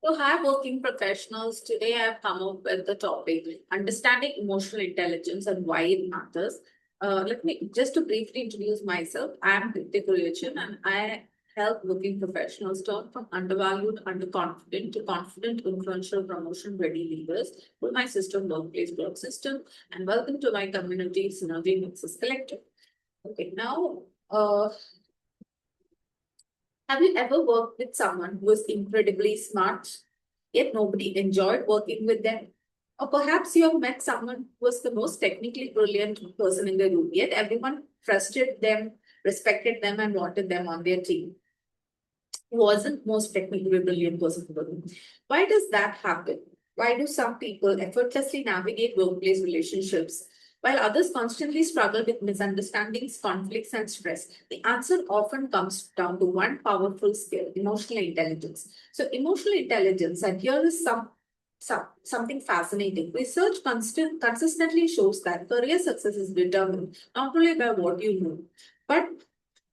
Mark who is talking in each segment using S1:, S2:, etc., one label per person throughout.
S1: So, hi, working professionals. Today, I've come up with the topic understanding emotional intelligence and why it matters. Let me just to briefly introduce myself. I'm Deepthi Kuriachan, and I help working professionals turn from undervalued, underconfident to confident, influential, promotion-ready leaders through my system, workplace growth system. And welcome to my community, Synergy Nexus Collective. Okay, now. Have you ever worked with someone who was incredibly smart, yet nobody enjoyed working with them? Or perhaps you have met someone who was the most technically brilliant person in the room, yet everyone trusted them, respected them, and wanted them on their team. Who wasn't most technically brilliant person in the room. Why does that happen? Why do some people effortlessly navigate workplace relationships while others constantly struggle with misunderstandings, conflicts, and stress? The answer often comes down to one powerful skill, emotional intelligence. So, emotional intelligence, and here is something fascinating. Research consistently shows that career success is determined not only by what you know, but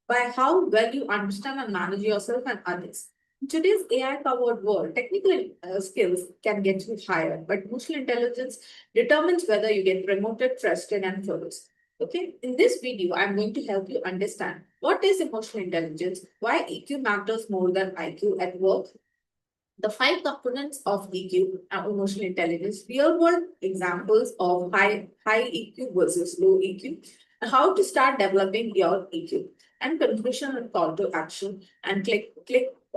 S1: by how well you understand and manage yourself and others. In today's AI-powered world, technical skills can get you hired, but emotional intelligence determines whether you get promoted, trusted, and flourished. Okay, in this video, I'm going to help you understand what is emotional intelligence, why EQ matters more than IQ at work, the five components of EQ and emotional intelligence, real world examples of high EQ versus low EQ, and how to start developing your EQ, and conclusion and call to action, and click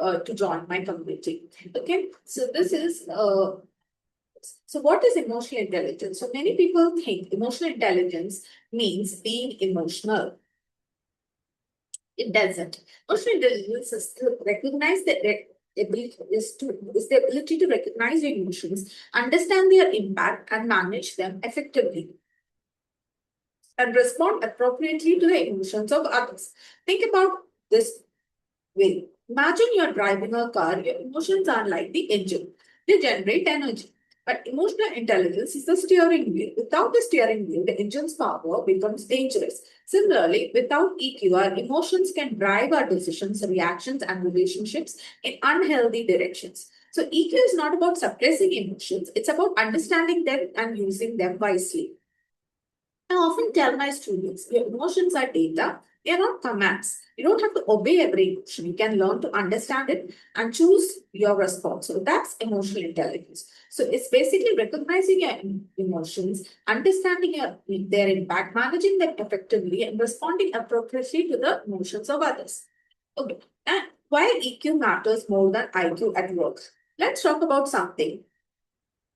S1: to join my community. Okay, so this is so what is emotional intelligence? So many people think emotional intelligence means being emotional. It doesn't. Emotional intelligence is to recognize the ability is the ability to recognize your emotions, understand their impact, and manage them effectively, and respond appropriately to the emotions of others. Think about this way. Imagine you're driving a car, your emotions are like the engine. They generate energy. But emotional intelligence is the steering wheel. Without the steering wheel, the engine's power becomes dangerous. Similarly, without EQ, our emotions can drive our decisions, reactions, and relationships in unhealthy directions. So, EQ is not about suppressing emotions, it's about understanding them and using them wisely. I often tell my students, your emotions are data, they are not commands. You don't have to obey every emotion. You can learn to understand it and choose your response. So that's emotional intelligence. So it's basically recognizing your emotions, understanding their impact, managing them effectively, and responding appropriately to the emotions of others. Okay. And why EQ matters more than IQ at work? Let's talk about something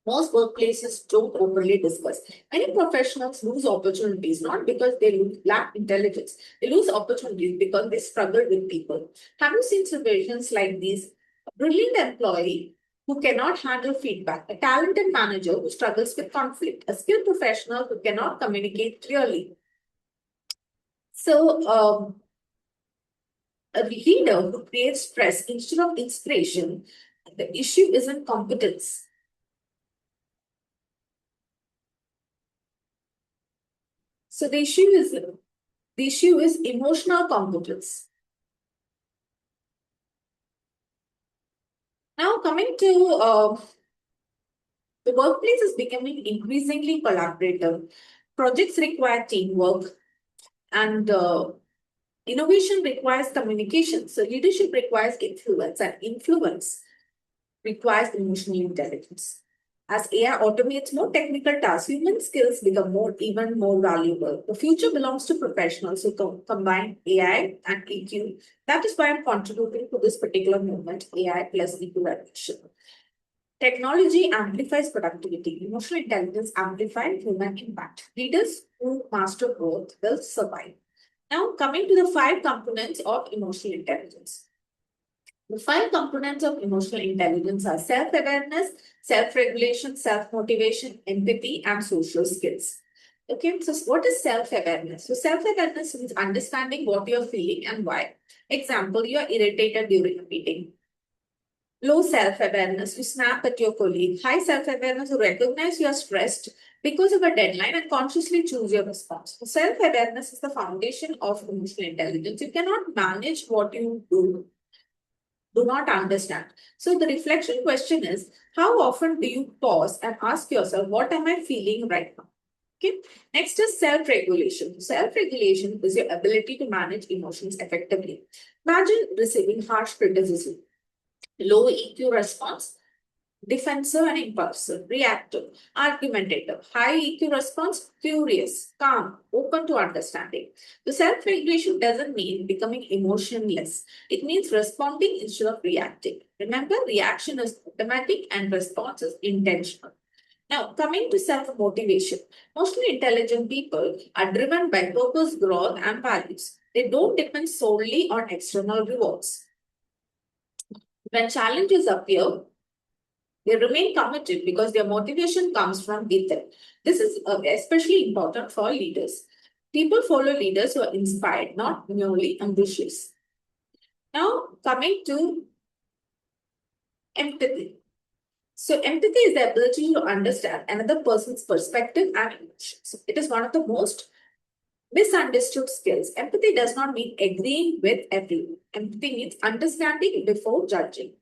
S1: most workplaces don't openly discuss. Many professionals lose opportunities not because they lack intelligence, they lose opportunities because they struggle with people. Have you seen situations like these? A brilliant employee who cannot handle feedback, a talented manager who struggles with conflict, a skilled professional who cannot communicate clearly. So, a leader who creates stress instead of inspiration, the issue isn't competence. So the issue is emotional competence. Now, coming to the workplace is becoming increasingly collaborative. Projects require teamwork, and innovation requires communication. So, leadership requires influence, and influence requires emotional intelligence. As AI automates more technical tasks, human skills become even more valuable. The future belongs to professionals who combine AI and EQ. That is why I'm contributing to this particular movement, AI plus EQ addiction. Technology amplifies productivity. Emotional intelligence amplifies human impact. Leaders who master both will survive. Now, coming to the five components of emotional intelligence. The five components of emotional intelligence are self awareness, self regulation, self motivation, empathy, and social skills. Okay, so what is self awareness? So, self awareness means understanding what you're feeling and why. Example, you're irritated during a meeting. Low self awareness, you snap at your colleague. High self awareness, you recognize you are stressed because of a deadline and consciously choose your response. So self awareness is the foundation of emotional intelligence. You cannot manage what you do do not understand. So the reflection question is, how often do you pause and ask yourself, what am I feeling right now? Okay. Next is self-regulation. Self-regulation is your ability to manage emotions effectively. Imagine receiving harsh criticism. Low EQ response, defensive and impulsive, reactive, argumentative, high EQ response, curious, calm, open to understanding. The self-regulation doesn't mean becoming emotionless. It means responding instead of reacting. Remember, reaction is automatic and response is intentional. Now, coming to self motivation, mostly intelligent people are driven by purpose, growth, and values. They don't depend solely on external rewards. When challenges appear, they remain committed because their motivation comes from within. This is especially important for leaders. People follow leaders who are inspired, not merely ambitious. Now, coming to empathy. So, empathy is the ability to understand another person's perspective and emotions. It is one of the most misunderstood skills. Empathy does not mean agreeing with everyone. Empathy means understanding before judging.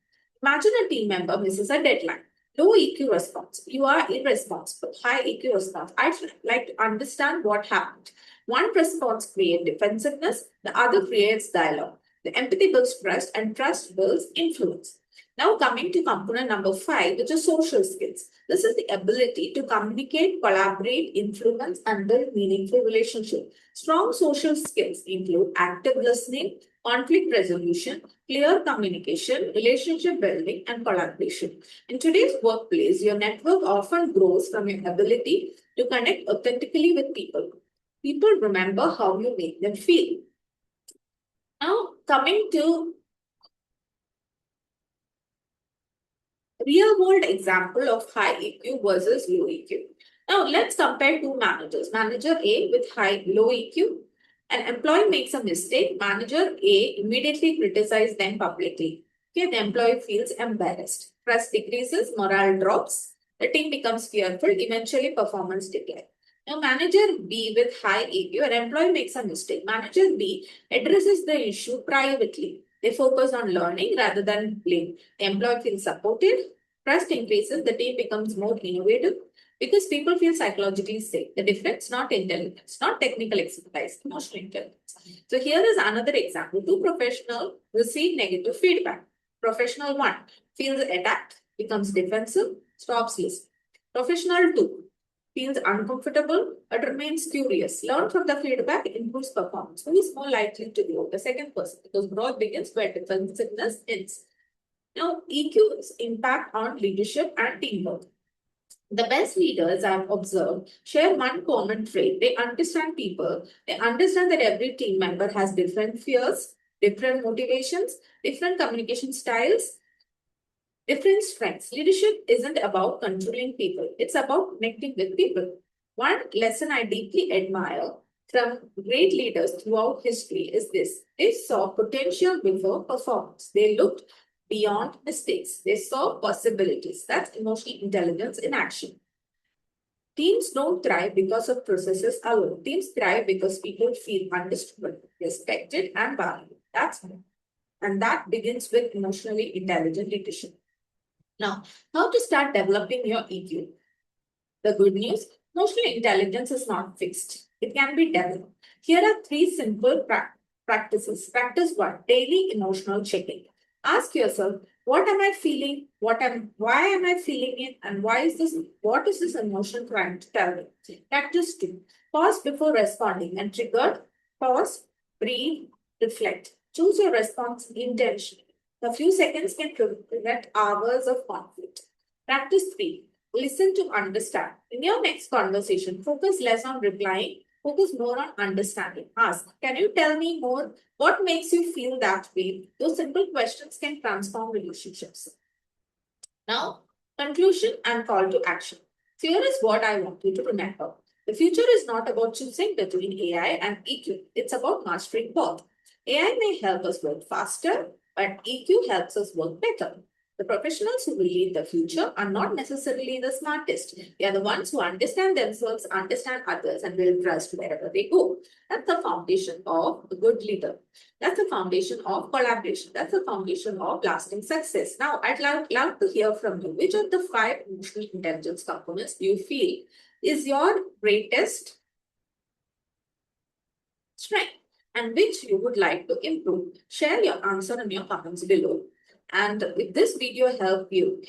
S1: Imagine a team member misses a deadline. Low EQ response. You are irresponsible. High EQ response. I'd like to understand what happened. One response creates defensiveness, the other creates dialogue. The empathy builds trust, and trust builds influence. Now, coming to component number 5, which is social skills. This is the ability to communicate, collaborate, influence, and build meaningful relationships. Strong social skills include active listening, conflict resolution, clear communication, relationship building, and collaboration. In today's workplace, your network often grows from your ability to connect authentically with people. People remember how you make them feel. Now, coming to real world example of high EQ versus low EQ. Now let's compare two managers. Manager A with low EQ. An employee makes a mistake. Manager A immediately criticizes them publicly. Okay, the employee feels embarrassed. Trust decreases, morale drops. The team becomes fearful. Eventually, performance declines. Now, manager B with high EQ, an employee makes a mistake. Manager B addresses the issue privately. They focus on learning rather than blame. The employee feels supported, trust increases, the team becomes more innovative because people feel psychologically safe. The difference, not intelligence, not technical expertise, emotional intelligence. So here is another example. Two professionals receive negative feedback. Professional 1 feels attacked, becomes defensive, stops listening. Professional 2 feels uncomfortable but remains curious. Learn from the feedback, improves performance. Who is more likely to grow? The second person, because growth begins where defensiveness ends. Now, EQ's impact on leadership and teamwork. The best leaders I've observed share one common trait. They understand people. They understand that every team member has different fears, different motivations, different communication styles, different strengths. Leadership isn't about controlling people. It's about connecting with people. One lesson I deeply admire from great leaders throughout history is this. They saw potential before performance. They looked beyond mistakes. They saw possibilities. That's emotional intelligence in action. Teams don't thrive because of processes alone. Teams thrive because people feel understood, respected, and valued. And that begins with emotionally intelligent leadership. Now, how to start developing your EQ? The good news, emotional intelligence is not fixed. It can be developed. Here are three simple practices. Practice 1, daily emotional checking. Ask yourself, what am I feeling? Why am I feeling it? And what is this emotion trying to tell me? Practice 2, pause before responding and trigger, pause, breathe, reflect. Choose your response intentionally. A few seconds can prevent hours of conflict. Practice 3, listen to understand. In your next conversation, focus less on replying, focus more on understanding. Ask, can you tell me more? What makes you feel that way? Those simple questions can transform relationships. Now, conclusion and call to action. So here is what I want you to remember. The future is not about choosing between AI and EQ. It's about mastering both. AI may help us work faster, but EQ helps us work better. The professionals who will lead the future are not necessarily the smartest. They are the ones who understand themselves, understand others, and will trust wherever they go. That's the foundation of a good leader. That's the foundation of collaboration. That's the foundation of lasting success. Now, I'd love to hear from you. Which of the 5 emotional intelligence components do you feel is your greatest strength and which you would like to improve? Share your answer in your comments below. And if this video helped you,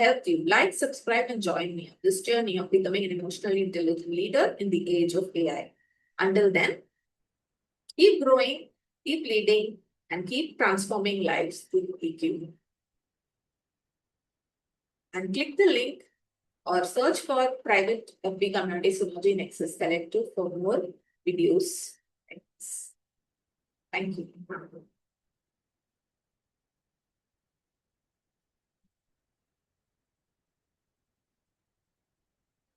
S1: like, subscribe, and join me on this journey of becoming an emotionally intelligent leader in the age of AI. Until then, keep growing, keep leading, and keep transforming lives through EQ. And click the link or search for private FB community Synergy Nexus Collective for more videos. Thanks. Thank you.